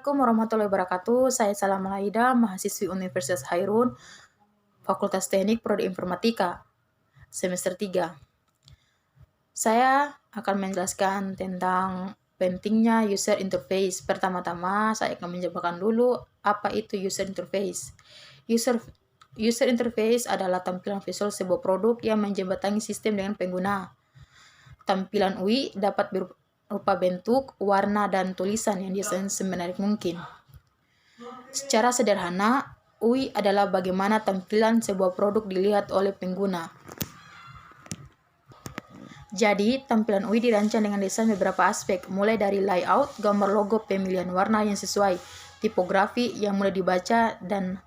Assalamualaikum warahmatullahi wabarakatuh. Saya Salam Laida, mahasiswi Universitas Hairun, Fakultas Teknik Prodi Informatika, semester 3. Saya akan menjelaskan tentang pentingnya user interface. Pertama-tama, saya akan menjelaskan dulu apa itu user interface. User interface adalah tampilan visual sebuah produk yang menjembatani sistem dengan pengguna. Tampilan UI dapat berupa bentuk, warna, dan tulisan yang didesain semenarik mungkin. Secara sederhana, UI adalah bagaimana tampilan sebuah produk dilihat oleh pengguna. Jadi, tampilan UI dirancang dengan desain beberapa aspek, mulai dari layout, gambar logo, pemilihan warna yang sesuai, tipografi yang mudah dibaca, dan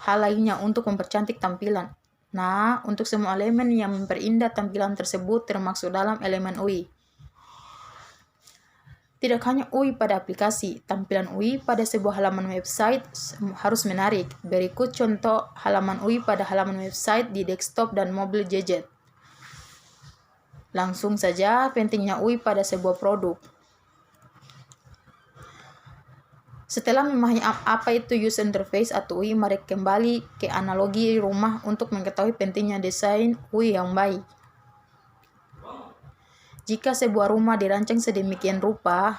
hal lainnya untuk mempercantik tampilan. Nah, untuk semua elemen yang memperindah tampilan tersebut termasuk dalam elemen UI. Tidak hanya UI pada aplikasi, tampilan UI pada sebuah halaman website harus menarik. Berikut contoh halaman UI pada halaman website di desktop dan mobil gadget. Langsung saja, pentingnya UI pada sebuah produk. Setelah memahami apa itu user interface atau UI, mari kembali ke analogi rumah untuk mengetahui pentingnya desain UI yang baik. Jika sebuah rumah dirancang sedemikian rupa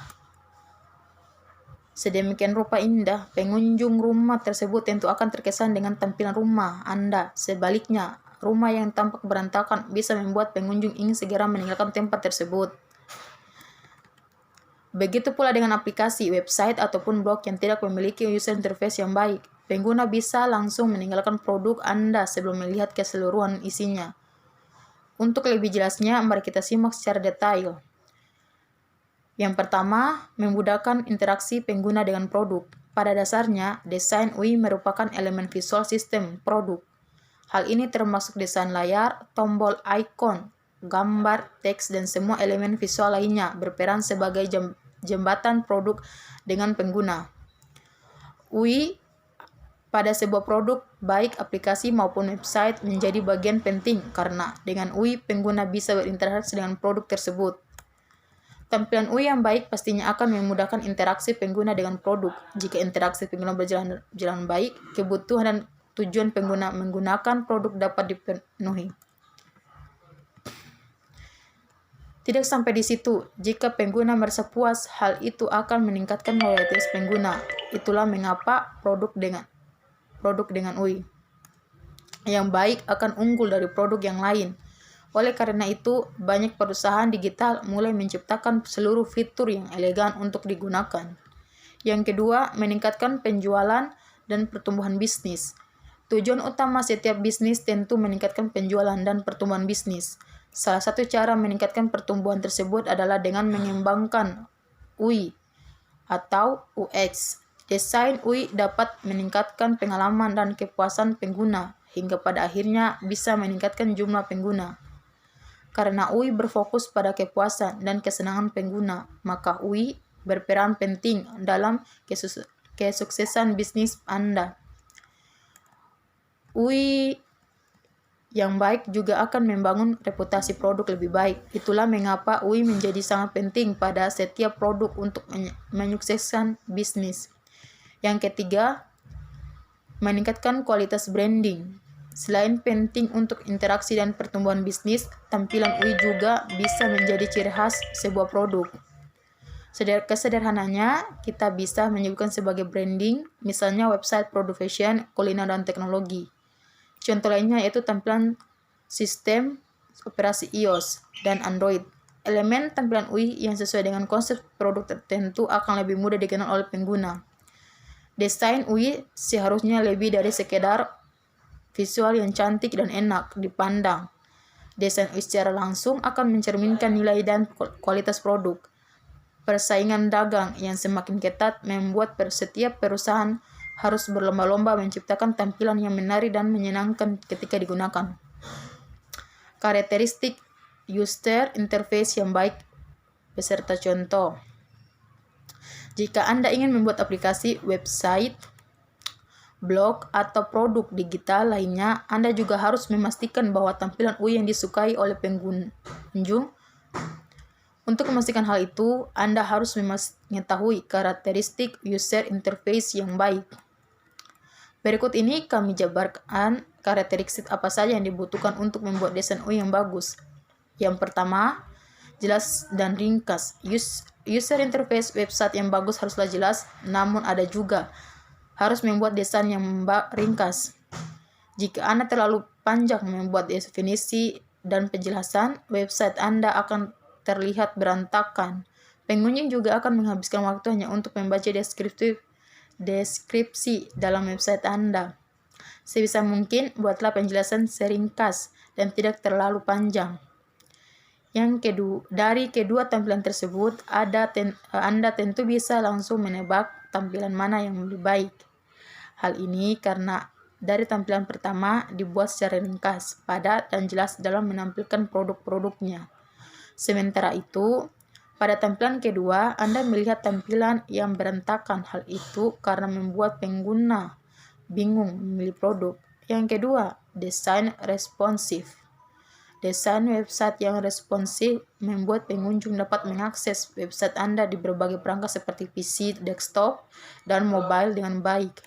indah, pengunjung rumah tersebut tentu akan terkesan dengan tampilan rumah Anda. Sebaliknya, rumah yang tampak berantakan bisa membuat pengunjung ingin segera meninggalkan tempat tersebut. Begitu pula dengan aplikasi, website, ataupun blog yang tidak memiliki user interface yang baik. Pengguna bisa langsung meninggalkan produk Anda sebelum melihat keseluruhan isinya. Untuk lebih jelasnya, mari kita simak secara detail. Yang pertama, memudahkan interaksi pengguna dengan produk. Pada dasarnya, desain UI merupakan elemen visual sistem produk. Hal ini termasuk desain layar, tombol icon, gambar, teks, dan semua elemen visual lainnya berperan sebagai jembatan produk dengan pengguna. UI pada sebuah produk, baik aplikasi maupun website, menjadi bagian penting karena dengan UI pengguna bisa berinteraksi dengan produk tersebut. Tampilan UI yang baik pastinya akan memudahkan interaksi pengguna dengan produk. Jika interaksi pengguna berjalan baik, kebutuhan dan tujuan pengguna menggunakan produk dapat dipenuhi. Tidak sampai di situ, jika pengguna merasa puas, hal itu akan meningkatkan loyalitas pengguna. Itulah mengapa produk dengan UI yang baik akan unggul dari produk yang lain. Oleh karena itu, banyak perusahaan digital mulai menciptakan seluruh fitur yang elegan untuk digunakan. Yang kedua, meningkatkan penjualan dan pertumbuhan bisnis. Tujuan utama setiap bisnis tentu meningkatkan penjualan dan pertumbuhan bisnis. Salah satu cara meningkatkan pertumbuhan tersebut adalah dengan mengembangkan UI atau UX. Desain UI dapat meningkatkan pengalaman dan kepuasan pengguna, hingga pada akhirnya bisa meningkatkan jumlah pengguna. Karena UI berfokus pada kepuasan dan kesenangan pengguna, maka UI berperan penting dalam kesuksesan bisnis Anda. UI yang baik juga akan membangun reputasi produk lebih baik. Itulah mengapa UI menjadi sangat penting pada setiap produk untuk menyukseskan bisnis. Yang ketiga, meningkatkan kualitas branding. Selain penting untuk interaksi dan pertumbuhan bisnis, tampilan UI juga bisa menjadi ciri khas sebuah produk. Kesederhananya, kita bisa menyebutkan sebagai branding, misalnya website produk fashion, kuliner, dan teknologi. Contoh lainnya yaitu tampilan sistem operasi iOS dan Android. Elemen tampilan UI yang sesuai dengan konsep produk tertentu akan lebih mudah dikenal oleh pengguna. Desain UI seharusnya lebih dari sekedar visual yang cantik dan enak dipandang. Desain UI secara langsung akan mencerminkan nilai dan kualitas produk. Persaingan dagang yang semakin ketat membuat setiap perusahaan harus berlomba-lomba menciptakan tampilan yang menarik dan menyenangkan ketika digunakan. Karakteristik user interface yang baik beserta contoh. Jika Anda ingin membuat aplikasi, website, blog, atau produk digital lainnya, Anda juga harus memastikan bahwa tampilan UI yang disukai oleh pengunjung Untuk memastikan hal itu, Anda harus mengetahui karakteristik user interface yang baik. Berikut ini kami jabarkan karakteristik apa saja yang dibutuhkan untuk membuat desain UI yang bagus. Yang pertama, jelas dan ringkas. User interface website yang bagus haruslah jelas, namun ada juga harus membuat desain yang ringkas. Jika Anda terlalu panjang membuat definisi dan penjelasan, website Anda akan terlihat berantakan. Pengunjung juga akan menghabiskan waktu hanya untuk membaca deskripsi dalam website Anda. Sebisa mungkin, buatlah penjelasan seringkas dan tidak terlalu panjang. Dari kedua tampilan tersebut, Anda tentu bisa langsung menebak tampilan mana yang lebih baik. Hal ini karena dari tampilan pertama dibuat secara ringkas, padat, dan jelas dalam menampilkan produk-produknya. Sementara itu, pada tampilan kedua, Anda melihat tampilan yang berantakan. Hal itu karena membuat pengguna bingung memilih produk. Yang kedua, desain responsif. Desain website yang responsif membuat pengunjung dapat mengakses website Anda di berbagai perangkat seperti PC, desktop, dan mobile dengan baik.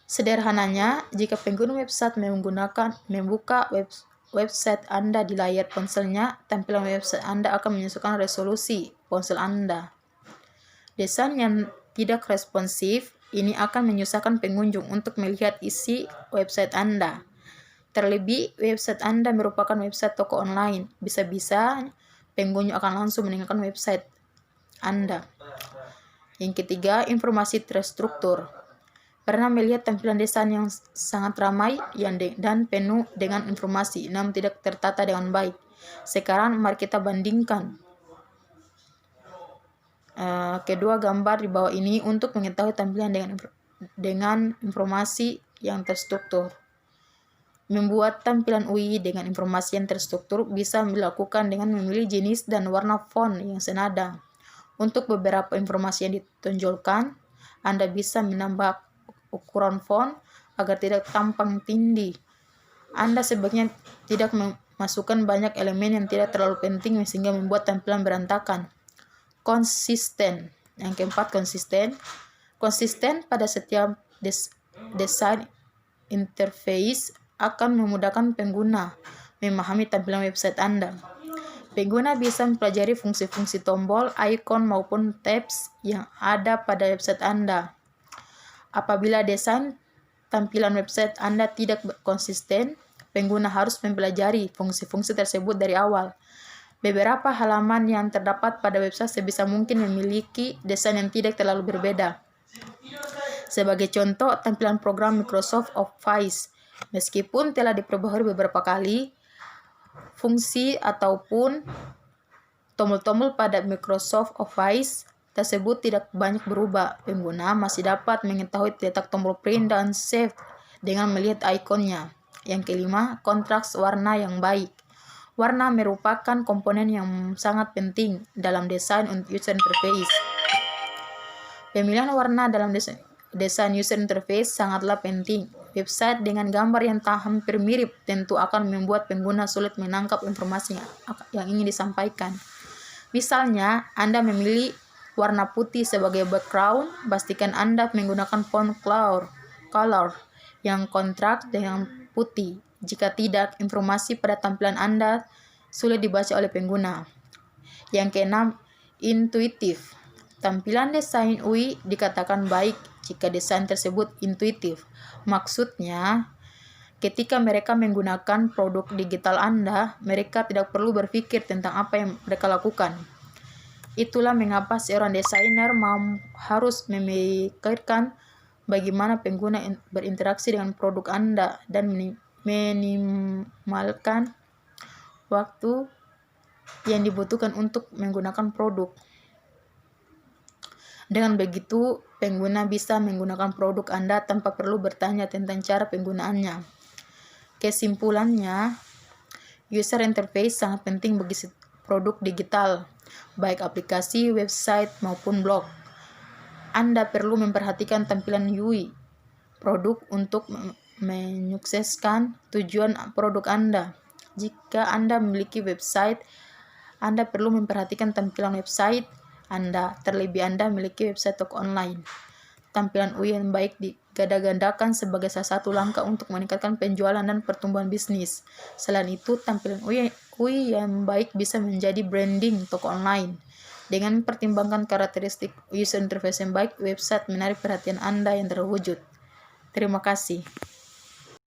Sederhananya, jika pengguna website membuka website Anda di layar ponselnya, tampilan website Anda akan menyesuaikan resolusi ponsel Anda. Desain yang tidak responsif ini akan menyusahkan pengunjung untuk melihat isi website Anda. Terlebih, website Anda merupakan website toko online. Bisa-bisa pengunjung akan langsung meninggalkan website Anda. Yang ketiga, informasi terstruktur. Pernah melihat tampilan desain yang sangat ramai dan penuh dengan informasi, namun tidak tertata dengan baik. Sekarang mari kita bandingkan kedua gambar di bawah ini untuk mengetahui tampilan dengan informasi yang terstruktur. Membuat tampilan UI dengan informasi yang terstruktur bisa dilakukan dengan memilih jenis dan warna font yang senada. Untuk beberapa informasi yang ditonjolkan, Anda bisa menambah ukuran font agar tidak tampang tindih. Anda sebaiknya tidak memasukkan banyak elemen yang tidak terlalu penting sehingga membuat tampilan berantakan. Konsisten. Yang keempat, konsisten. Konsisten pada setiap desain interface akan memudahkan pengguna memahami tampilan website Anda. Pengguna bisa mempelajari fungsi-fungsi tombol, icon, maupun tabs yang ada pada website Anda. Apabila desain tampilan website Anda tidak konsisten, pengguna harus mempelajari fungsi-fungsi tersebut dari awal. Beberapa halaman yang terdapat pada website sebisa mungkin memiliki desain yang tidak terlalu berbeda. Sebagai contoh, tampilan program Microsoft Office. Meskipun telah diperbaharui beberapa kali, fungsi ataupun tombol-tombol pada Microsoft Office tersebut tidak banyak berubah. Pengguna masih dapat mengetahui letak tombol print dan save dengan melihat ikonnya. Yang kelima, kontras warna yang baik. Warna merupakan komponen yang sangat penting dalam desain user interface. Pemilihan warna dalam desain user interface sangatlah penting. Website dengan gambar yang hampir mirip tentu akan membuat pengguna sulit menangkap informasi yang ingin disampaikan. Misalnya, Anda memilih warna putih sebagai background, pastikan Anda menggunakan font color yang kontras dengan putih. Jika tidak, informasi pada tampilan Anda sulit dibaca oleh pengguna. Yang keenam, intuitif. Tampilan desain UI dikatakan baik jika desain tersebut intuitif. Maksudnya, ketika mereka menggunakan produk digital Anda, mereka tidak perlu berpikir tentang apa yang mereka lakukan. Itulah mengapa seorang desainer harus memikirkan bagaimana pengguna berinteraksi dengan produk Anda dan minimalkan waktu yang dibutuhkan untuk menggunakan produk. Dengan begitu, pengguna bisa menggunakan produk Anda tanpa perlu bertanya tentang cara penggunaannya. Kesimpulannya, user interface sangat penting bagi produk digital, baik aplikasi, website, maupun blog. Anda perlu memperhatikan tampilan UI produk untuk menyukseskan tujuan produk Anda. Jika Anda memiliki website, Anda perlu memperhatikan tampilan website Anda, terlebih Anda memiliki website toko online. Tampilan UI yang baik digadang-gadangkan sebagai salah satu langkah untuk meningkatkan penjualan dan pertumbuhan bisnis. Selain itu, tampilan UI yang baik bisa menjadi branding toko online. Dengan mempertimbangkan karakteristik user interface yang baik, website menarik perhatian Anda yang terwujud. Terima kasih.